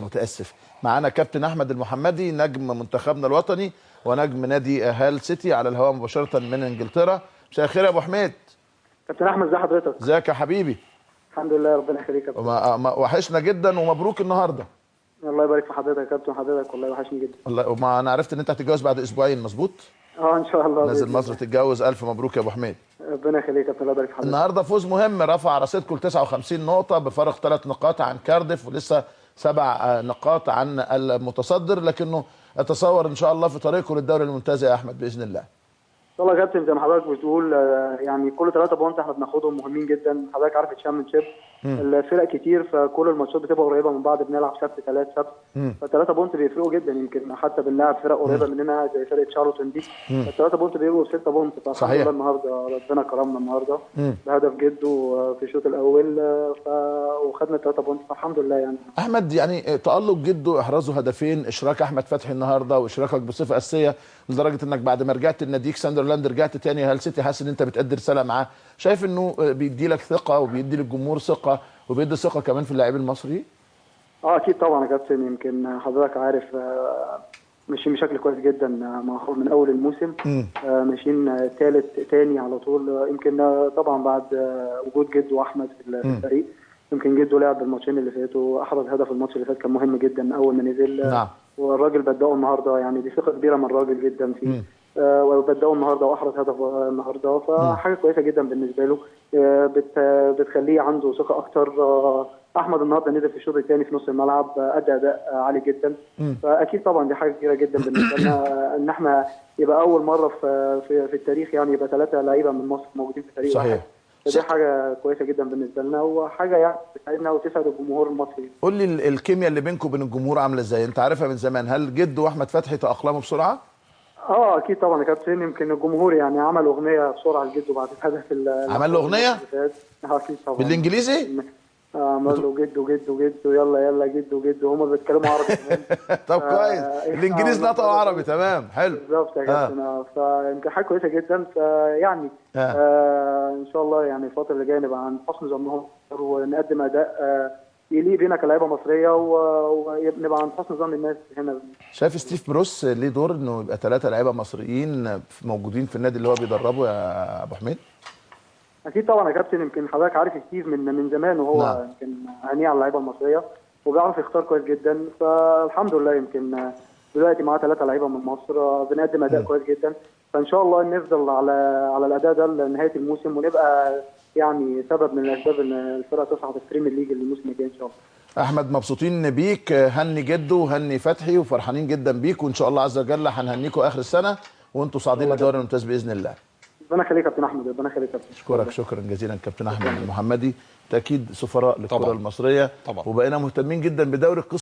متاسف. معانا كابتن احمد المحمدي نجم منتخبنا الوطني ونجم نادي هال سيتي على الهواء مباشره من انجلترا. مساء الخير يا ابو حميد. كابتن احمد، ازي حضرتك؟ ازيك يا حبيبي؟ الحمد لله، ربنا يخليك يا كابتن. وحشنا جدا ومبروك النهارده. الله يبارك في حضرتك يا كابتن، حضرتك والله وحشني جدا. والله وما انا عرفت ان انت هتتجوز بعد اسبوعين، مظبوط؟ ان شاء الله نازل مصر تتجوز. الف مبروك يا ابو حميد. ربنا يخليك يا كابتن، الله يبارك في حضرتك. النهارده فوز مهم رفع رصيدكم ل 59 نقطه بفارق 3 نقاط عن كارديف، ولسه 7 نقاط عن المتصدر، لكنه اتصور ان شاء الله في طريقه للدوري الممتاز يا احمد باذن الله. ان شاء الله يا كابتن، زي ما حضرتك بتقول يعني كل 3 بونت احنا بناخدهم مهمين جدا. حضرتك عارف الشامبيونشيب الفرق كتير، فكل الماتشات بتبقى قريبه من بعض، بنلعب سبت 3 سبت، ف3 بونت بيفرقوا جدا. يمكن حتى بنلعب فرق قريبه مننا زي فرقه شارلوتن دي، ف3 بونت بيبقوا 6 بونت. فالحمد لله النهارده ربنا كرمنا النهارده بهدف جده في الشوط الاول، وخدنا 3 بونت، فالحمد لله. يعني احمد، يعني تألق جده، احرازه هدفين، اشراك احمد فتحي النهارده واشراكك بصفه اساسيه، لدرجه انك بعد ما رجعت لناديك ساندرلاند رجعت تاني هال سيتي، حاسس ان انت بتأدي رساله معاه. شايف انه بيدي لك ثقه وبيدي للجمهور ثقه وبيدي ثقه كمان في اللاعب المصري؟ اكيد طبعا يا كابتن. يمكن حضرتك عارف ماشيين بشكل كويس جدا من اول الموسم، ماشيين ثالث تاني على طول. يمكن طبعا بعد وجود جده واحمد في الفريق. يمكن جده لعب الماتشين اللي فاتوا، احرز هدف الماتش اللي فات كان مهم جدا اول ما نزل. نعم. والراجل بدأه النهارده، يعني دي ثقه كبيره من الراجل جدا فيه. وبدأه النهارده واحرز هدف النهارده، فحاجه كويسه جدا بالنسبه له. بتخليه عنده ثقه اكتر. احمد النهارده نزل في الشوط الثاني في نص الملعب، ادى اداء عالي جدا. فاكيد طبعا دي حاجه كبيره جدا بالنسبه لنا ان احنا يبقى اول مره في التاريخ يعني يبقى 3 لعيبه من مصر موجودين في فريق واحد. دي حاجه كويسه جدا بالنسبه لنا، وحاجه يعني بتساعدنا وتسعد الجمهور المصري. قول لي الكيمياء اللي بينكم وبين الجمهور عامله ازاي؟ انت عارفها من زمان. هل جده واحمد فتحي تأقلموا بسرعه؟ اكيد طبعا يا كابتن. يمكن الجمهور يعني عمل اغنيه بسرعه لجده بعد الهدف. عمل له اغنيه؟ اكيد طبعا. بالانجليزي؟ عمل له جده جده جده، يلا يلا جده جده. هم بيتكلموا عربي كمان. طب كويس. الانجليز نطقوا عربي، تمام، حلو. بالظبط يا كابتن. فيمكن حاجه كويسه جدا. فيعني ان شاء الله يعني الفتره اللي جايه نبقى عند حسن ظنهم ونقدم اداء يليق بينا كلاعيبه مصريه، ونبقى عند حسن ظن الناس هنا. شايف ستيف بروس ليه دور انه يبقى 3 لعيبه مصريين موجودين في النادي اللي هو بيدربه يا ابو حميد؟ اكيد طبعا يا كابتن. يمكن حضرتك عارف ستيف من زمان، وهو يمكن عينيه على اللعيبه المصريه وبيعرف يختار كويس جدا. فالحمد لله يمكن دلوقتي معاه 3 لعيبه من مصر، بنقدم اداء كويس جدا. فان شاء الله نفضل على الاداء ده لنهايه الموسم، ونبقى يعني سبب من الاسباب ان الفرقه تصعد البريمير ليج الموسم الجاي ان شاء الله. احمد، مبسوطين بيك. هني جده وهني فتحي وفرحانين جدا بيك، وان شاء الله عز وجل هنهنيكم اخر السنه وانتم صاعدين للدوري الممتاز باذن الله. ربنا يخليك يا كابتن احمد، ربنا يخليك يا كابتن. اشكرك شكرا جزيلا كابتن احمد المحمدي، تاكيد سفراء للكره المصريه طبعا. وبقينا مهتمين جدا بدوري القسم